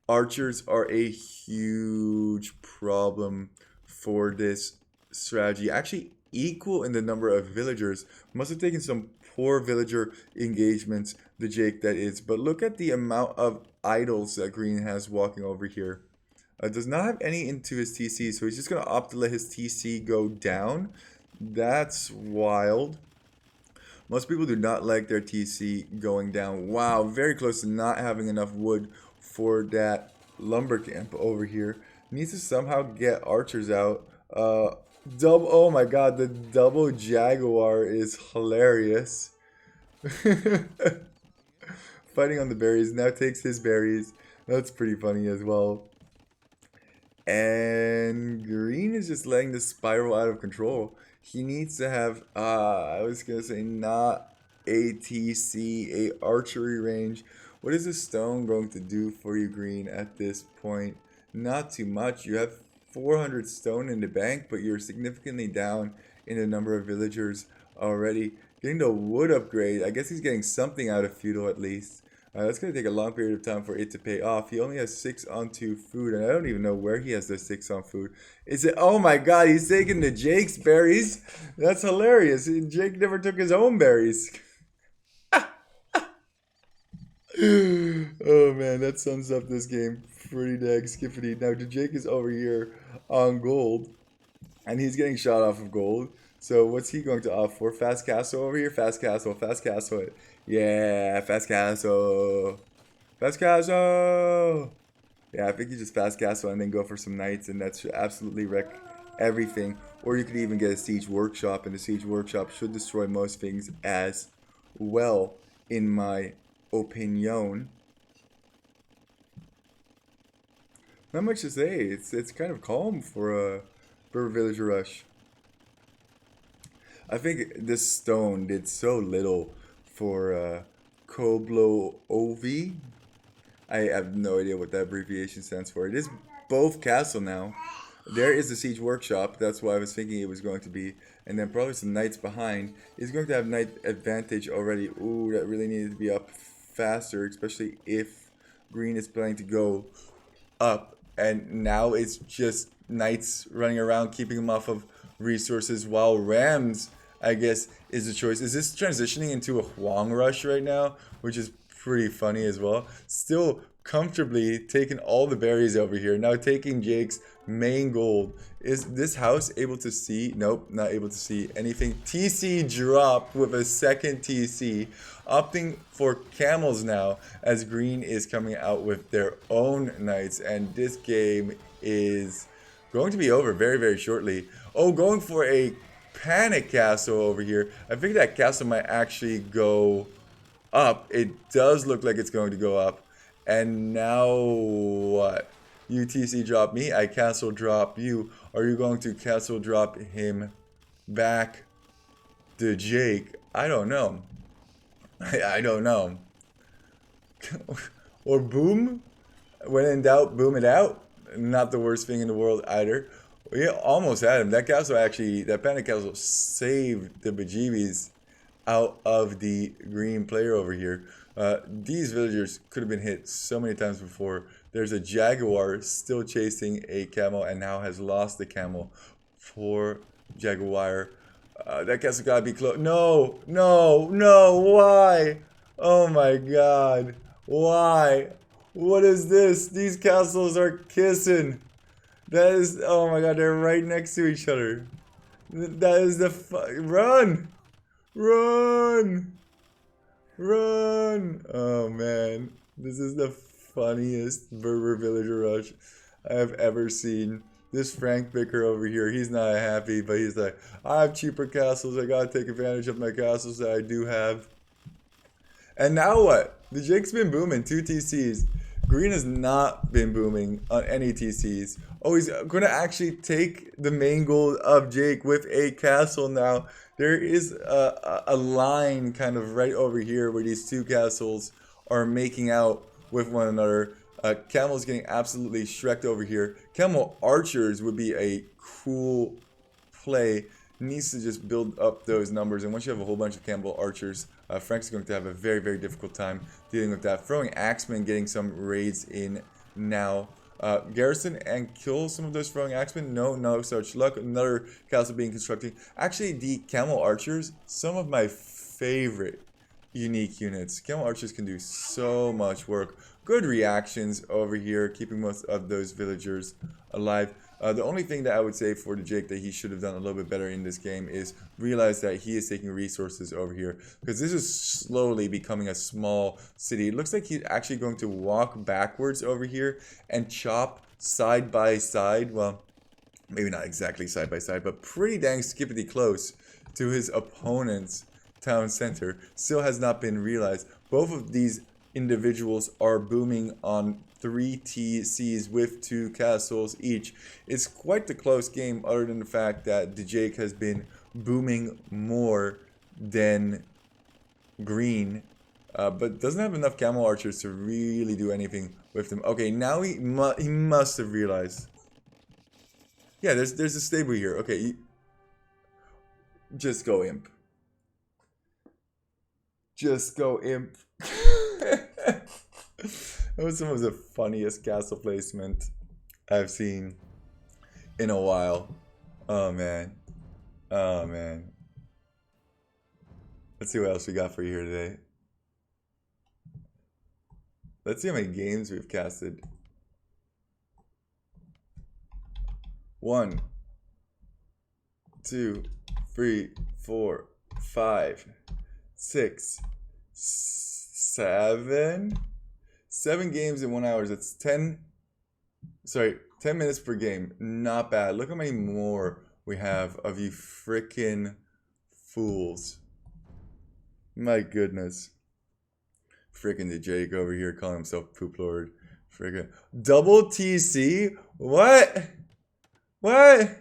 archers are a huge problem for this strategy. Actually equal in the number of villagers. Must have taken some poor villager engagements, the Jake that is. But look at the amount of idols that Green has walking over here. Does not have any into his TC, so he's just going to opt to let his TC go down. That's wild. Most people do not like their TC going down. Wow, very close to not having enough wood for that lumber camp over here. Needs to somehow get archers out. Oh my god, the double jaguar is hilarious. Fighting on the berries, now takes his berries. That's pretty funny as well. And Green is just letting this spiral out of control. He needs to have, I was gonna say not ATC, a archery range. What is the stone going to do for you, green, at this point? Not too much. You have 400 stone in the bank, but you're significantly down in the number of villagers already. Getting the wood upgrade, I guess he's getting something out of feudal at least. That's going to take a long period of time for it to pay off. He only has 6 on 2 food, and I don't even know where he has the 6 on food. Is it? Oh my god, he's taking the Jake's berries? That's hilarious. Jake never took his own berries. Oh man, that sums up this game pretty dang skippity. Now, Jake is over here on gold, and he's getting shot off of gold. So what's he going to opt for? Fast castle over here? Fast castle, fast castle. Yeah, fast castle. Fast castle. Yeah, I think you just fast castle and then go for some knights, and that should absolutely wreck everything. Or you could even get a siege workshop, and the siege workshop should destroy most things as well, in my opinion. Not much to say. It's kind of calm for a Berber Villager rush. I think this stone did so little for Koblo Ovi. I have no idea what that abbreviation stands for. It is both castle now. There is the siege workshop. That's what I was thinking it was going to be. And then probably some knights behind. He's going to have knight advantage already. Ooh, that really needed to be up faster, especially if green is planning to go up. And now it's just knights running around, keeping him off of resources, while rams, I guess, is the choice. Is this transitioning into a Huang rush right now? Which is pretty funny as well. Still comfortably taking all the berries over here. Now taking Jake's main gold. Is this house able to see? Nope, not able to see anything. TC drop with a second TC. Opting for camels now as green is coming out with their own knights. And this game is going to be over very, very shortly. Oh, going for a panic castle over here. I think that castle might actually go up. It does look like it's going to go up. And now what? UTC drop me, I castle drop you. Are you going to castle drop him back to Jake? I don't know. I don't know. Or boom? When in doubt, boom it out. Not the worst thing in the world either. We almost had him. That castle actually, that panic castle saved the bejeebies out of the green player over here. These villagers could have been hit so many times before. There's a jaguar still chasing a camel and now has lost the camel. Poor jaguar. That castle gotta be close. No, no, no, why? Oh my god. Why? What is this? These castles are kissing. That is, oh my god, they're right next to each other. That is the run! Run! Run! Oh man, this is the funniest Berber Villager rush I have ever seen. This Frank Bicker over here, he's not happy, but he's like, I have cheaper castles, I gotta take advantage of my castles that I do have. And now what? The Jake's been booming, 2 TCs. Green has not been booming on any TCs. Oh, he's gonna actually take the main gold of Jake with a castle now. There is a line kind of right over here where these 2 castles are making out with one another. Camel's getting absolutely shreked over here. Camel archers would be a cool play. Needs to just build up those numbers, and once you have a whole bunch of camel archers, Frank's going to have a very, very difficult time dealing with that. Throwing axemen, getting some raids in now. Garrison and kill some of those throwing axemen. No such luck. Another castle being constructed. Actually, the camel archers, some of my favorite unique units. Camel archers can do so much work. Good reactions over here, keeping most of those villagers alive. The only thing that I would say for the Jake that he should have done a little bit better in this game is realize that he is taking resources over here, because this is slowly becoming a small city. It looks like he's actually going to walk backwards over here and chop side by side. Well, maybe not exactly side by side, but pretty dang skippity close to his opponent's town center. Still has not been realized. Both of these individuals are booming on 3 TCs with 2 castles each. It's quite the close game, other than the fact that the Jake has been booming more than green. But doesn't have enough camel archers to really do anything with them. Okay, now he must have realized. Yeah, there's a stable here. Okay, just go imp. Just go imp. That was some of the funniest castle placement I've seen in a while. Oh man. Oh man. Let's see what else we got for you here today. Let's see how many games we've casted. 1, 2, 3, 4, 5, 6, 7. 7 games in 1 hour. That's 10. Sorry, 10 minutes per game. Not bad. Look how many more we have of you frickin' fools. My goodness. Frickin' the Jake over here calling himself Poop Lord. Frickin' double TC? What? What?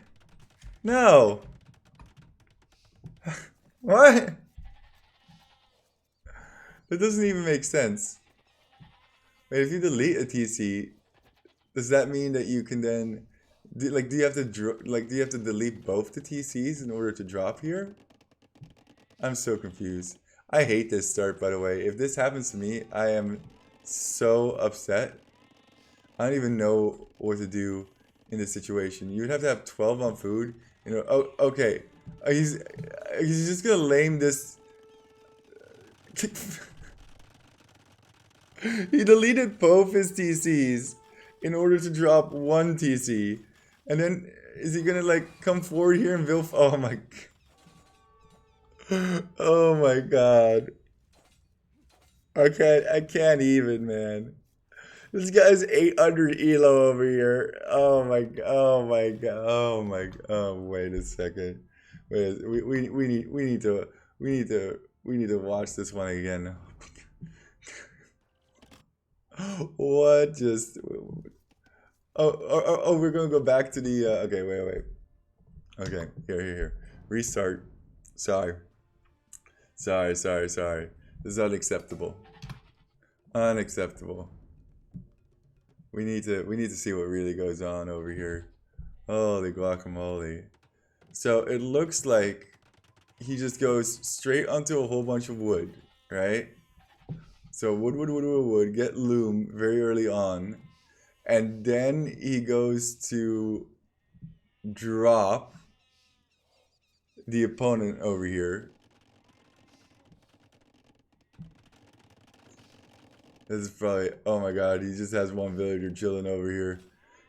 No. What? That doesn't even make sense. Wait, if you delete a TC, does that mean that you can then do you have to do you have to delete both the TCs in order to drop here? I'm so confused. I hate this start, by the way. If this happens to me, I am so upset. I don't even know what to do in this situation. You would have to have 12 on food. You know. Oh, okay. He's just gonna lame this. He deleted both his TCs in order to drop one TC, and then is he gonna like come forward here and Vills? Oh my. Oh my god. I can't even, man. This guy's 800 elo over here. Oh my god. Oh my god. Oh my god. Oh, wait a second. Wait, we need to watch this one again. What just oh, we're gonna go back to the okay, wait. Okay, here. Restart. Sorry. This is unacceptable. Unacceptable. We need to see what really goes on over here. Holy guacamole. So it looks like he just goes straight onto a whole bunch of wood, right? So wood, get Loom very early on. And then he goes to drop the opponent over here. This is probably, oh my god, he just has one villager chilling over here.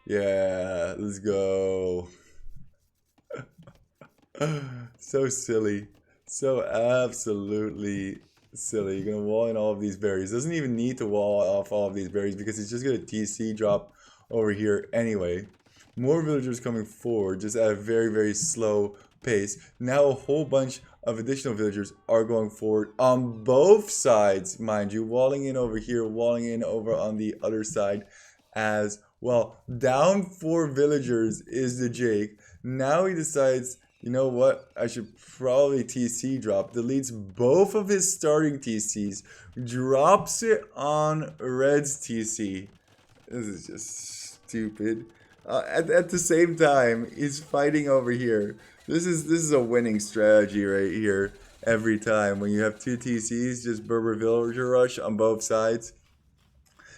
Yeah, let's go. So silly. So absolutely silly. You're gonna wall in all of these berries. Doesn't even need to wall off all of these berries because he's just gonna TC drop over here anyway. More villagers coming forward, just at a very slow pace. Now a whole bunch of additional villagers are going forward on both sides, mind you, walling in over here, walling in over on the other side as well. Down 4 villagers is the Jake. Now he decides, you know what, I should probably TC drop. Deletes both of his starting TCs, drops it on Red's TC. This is just stupid. At the same time, he's fighting over here. This is a winning strategy right here every time. When you have 2 TCs, just Berber Villager Rush on both sides.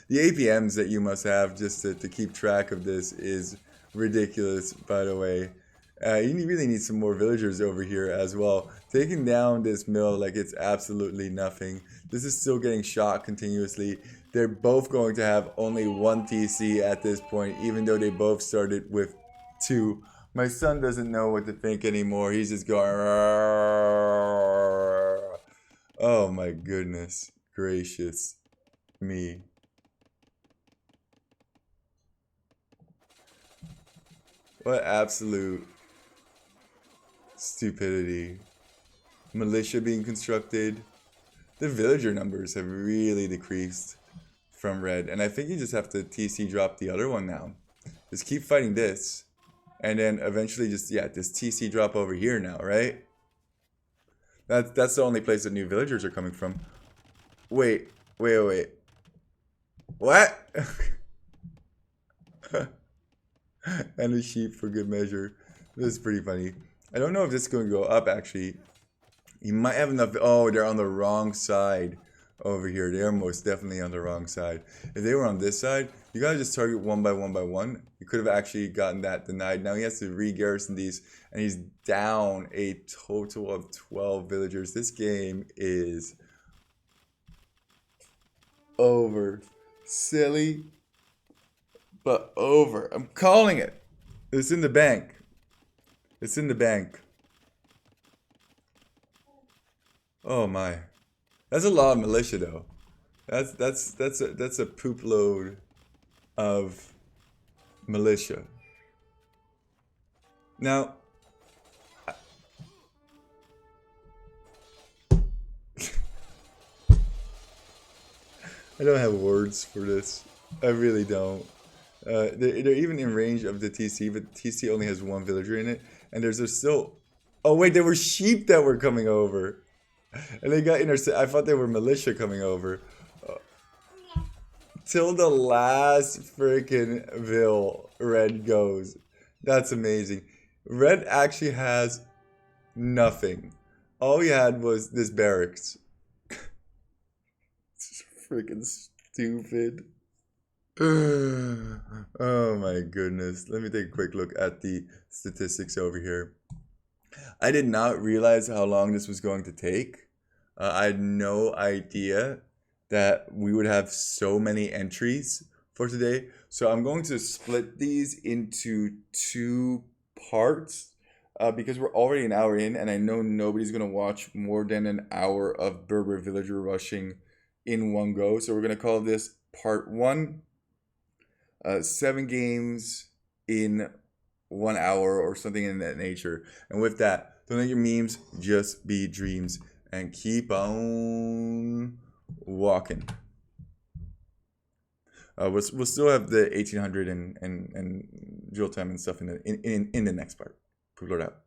The APMs that you must have just to keep track of this is ridiculous, by the way. You really need some more villagers over here as well. Taking down this mill like it's absolutely nothing. This is still getting shot continuously. They're both going to have only 1 TC at this point, even though they both started with 2. My son doesn't know what to think anymore. He's just going, oh my goodness gracious me. What absolute stupidity. Militia being constructed. The villager numbers have really decreased from Red. And I think you just have to TC drop the other one now. Just keep fighting this. And then eventually just, yeah, this TC drop over here now, right? That's the only place that new villagers are coming from. Wait, wait. What? And a sheep for good measure. This is pretty funny. I don't know if this is going to go up, actually. You might have enough. Oh, they're on the wrong side over here. They are most definitely on the wrong side. If they were on this side, you gotta just target one by one. You could have actually gotten that denied. Now he has to re-garrison these, and he's down a total of 12 villagers. This game is over. Silly, but over. I'm calling it. It's in the bank. It's in the bank. Oh my. That's a lot of militia though. That's a poop load of militia. Now, I don't have words for this. I really don't. They're even in range of the TC, but TC only has one villager in it, and there's still. Oh wait, there were sheep that were coming over, and they got intercepted. I thought they were militia coming over. Till the last freaking Vill red goes. That's amazing. Red actually has nothing. All he had was this barracks. It's freaking stupid. Oh my goodness. Let me take a quick look at the statistics over here. I did not realize how long this was going to take. I had no idea that we would have so many entries for today. So I'm going to split these into two parts because we're already an hour in, and I know nobody's going to watch more than an hour of Berber villager rushing in one go. So we're going to call this part one. 7 games in 1 hour or something in that nature. And with that, don't let your memes just be dreams and keep on walking. We'll still have the 1800 and drill time and stuff in the next part. Poop load out.